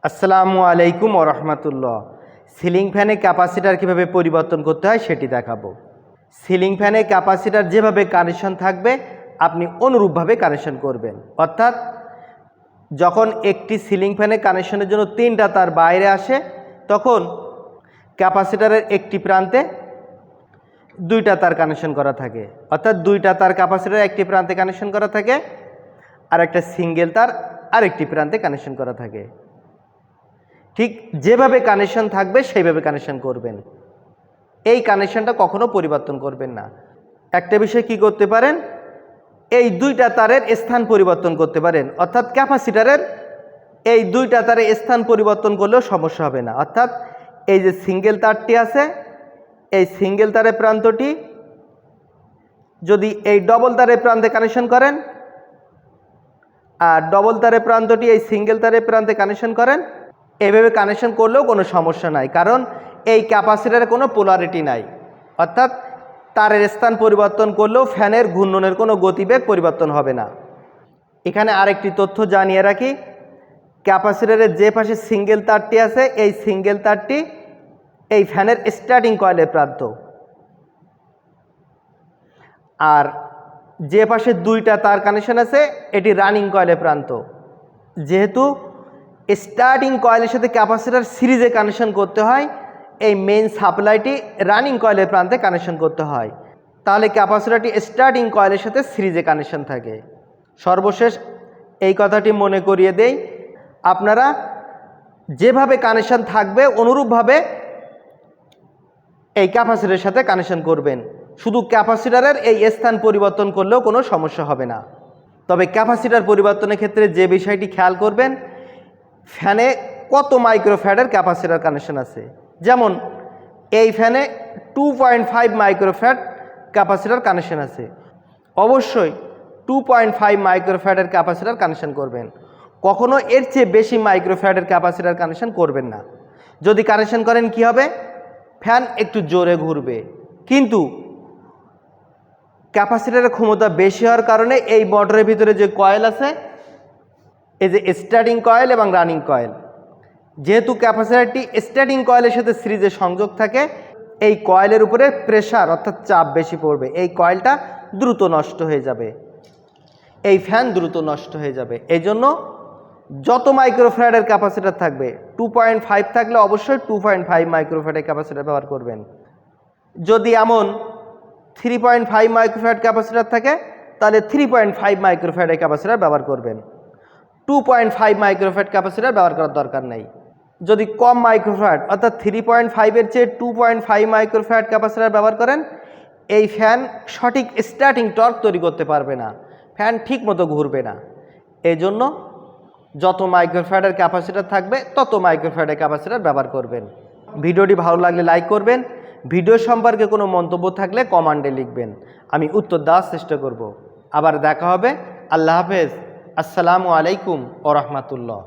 আসসালামু আলাইকুম ওয়া রাহমাতুল্লাহ। সিলিং ফ্যানে ক্যাপাসিটার কিভাবে পরিবর্তন করতে হয় সেটি দেখাবো। সিলিং ফ্যানে ক্যাপাসিটার যেভাবে কানেকশন থাকবে আপনি অনুরূপভাবে কানেকশন করবেন। অর্থাৎ যখন একটি সিলিং ফ্যানে কানেকশনের জন্য 3টা তার বাইরে আসে তখন ক্যাপাসিটারের একটি প্রান্তে 2টা তার কানেকশন করা থাকে। অর্থাৎ 2টা তার ক্যাপাসিটারের একটি প্রান্তে কানেকশন করা থাকে আর একটা সিঙ্গেল তার আরেকটি প্রান্তে কানেকশন করা থাকে। ঠিক যেভাবে কানেকশন থাকবে সেইভাবে কানেকশন করবেন। এই কানেকশনটা কখনো পরিবর্তন করবেন না। একটা বিষয় কি করতে পারেন, এই 2টা তারের স্থান পরিবর্তন করতে পারেন। অর্থাৎ ক্যাপাসিটারের এই 2টা তারের স্থান পরিবর্তন করলেও সমস্যা হবে না। অর্থাৎ এই যে সিঙ্গেল তারটি আছে, এই সিঙ্গেল তারের প্রান্তটি যদি এই ডবল তারের প্রান্তে কানেকশন করেন আর ডবল তারের প্রান্তটি এই সিঙ্গেল তারের প্রান্তে কানেকশন করেন, এভাবে কানেকশন করলেও কোনো সমস্যা নাই, কারণ এই ক্যাপাসিটারে কোনো পোলারিটি নাই। অর্থাৎ তারের স্থান পরিবর্তন করলেও ফ্যানের ঘূর্ণনের কোনো গতিবেগ পরিবর্তন হবে না। এখানে আরেকটি তথ্য জানিয়ে রাখি, ক্যাপাসিটারের যে পাশে সিঙ্গেল তারটি আছে এই সিঙ্গেল তারটি এই ফ্যানের স্টার্টিং কয়েলের প্রান্ত, আর যে পাশে 2টা তার কানেকশন আছে এটি রানিং কয়েলের প্রান্ত। যেহেতু স্টার্টিং কয়েলের সাথে ক্যাপাসিটার সিরিজে কানেকশন করতে হয়, এই মেইন সাপ্লাইটি রানিং কয়েলের প্রান্তে কানেকশন করতে হয়, তাহলে ক্যাপাসিটারটি স্টার্টিং কয়েলের সাথে সিরিজে কানেকশন থাকে। সর্বশেষ এই কথাটি মনে করিয়ে দেই, আপনারা যেভাবে কানেকশন থাকবে অনুরূপভাবে এই ক্যাপাসিটারের সাথে কানেকশন করবেন। শুধু ক্যাপাসিটারের এই স্থান পরিবর্তন করলেও কোনো সমস্যা হবে না। তবে ক্যাপাসিটার পরিবর্তনের ক্ষেত্রে যে বিষয়টি খেয়াল করবেন, ফ্যানে কত মাইক্রোফ্যারাডের ক্যাপাসিটার কানেকশন আছে। যেমন এই ফ্যানে 2.5 মাইক্রোফ্যারাড ক্যাপাসিটার কানেকশন আছে, অবশ্যই 2.5 মাইক্রোফ্যারাডের ক্যাপাসিটার কানেকশন করবেন। কখনো এর চেয়ে বেশি মাইক্রোফ্যারাডের ক্যাপাসিটার কানেকশন করবেন না। যদি কানেকশন করেন কি হবে, ফ্যান একটু জোরে ঘুরবে, কিন্তু ক্যাপাসিটারের ক্ষমতা বেশি হওয়ার কারণে এই মোটরের ভিতরে যে কয়েল আছে, এই যে স্টার্টিং কয়েল এবং রানিং কয়েল, যেহেতু ক্যাপাসিটারটি স্টার্টিং কয়েলের সাথে সিরিজে সংযোগ থাকে, এই কয়েলের উপরে প্রেসার অর্থাৎ চাপ বেশি পড়বে, এই কয়েলটা দ্রুত নষ্ট হয়ে যাবে, এই ফ্যান দ্রুত নষ্ট হয়ে যাবে। এই জন্য যত মাইক্রোফ্যারাডের ক্যাপাসিটার থাকবে, 2.5 থাকলে অবশ্যই 2.5 মাইক্রোফ্যারাডের ক্যাপাসিটার ব্যবহার করবেন। যদি এমন 3.5 মাইক্রোফ্যারাড ক্যাপাসিটার থাকে তাহলে 3.5 মাইক্রোফ্যারাডের ক্যাপাসিটার ব্যবহার করবেন। 2.5 মাইক্রোফ্যারাড ক্যাপাসিটার ব্যবহার করার দরকার নেই। যদি কম মাইক্রোফ্যারাড অর্থাৎ 3.5-এর চেয়ে 2.5 মাইক্রোফ্যারাড ক্যাপাসিটার ব্যবহার করেন, এই ফ্যান সঠিক স্টার্টিং টর্ক তৈরি করতে পারবে না, ফ্যান ঠিক মতো ঘুরবে না। এই জন্য যত মাইক্রোফ্যারাডের ক্যাপাসিটার থাকবে তত মাইক্রোফ্যারাডের ক্যাপাসিটার ব্যবহার করবেন। ভিডিওটি ভালো লাগলে লাইক করবেন। ভিডিও সম্পর্কে কোনো মন্তব্য থাকলে কমেন্টে লিখবেন, আমি উত্তর দেওয়ার চেষ্টা করব। আবার দেখা হবে। আল্লাহ হাফেজ। আসসালামু আলাইকুম ওয়া রাহমাতুল্লাহ।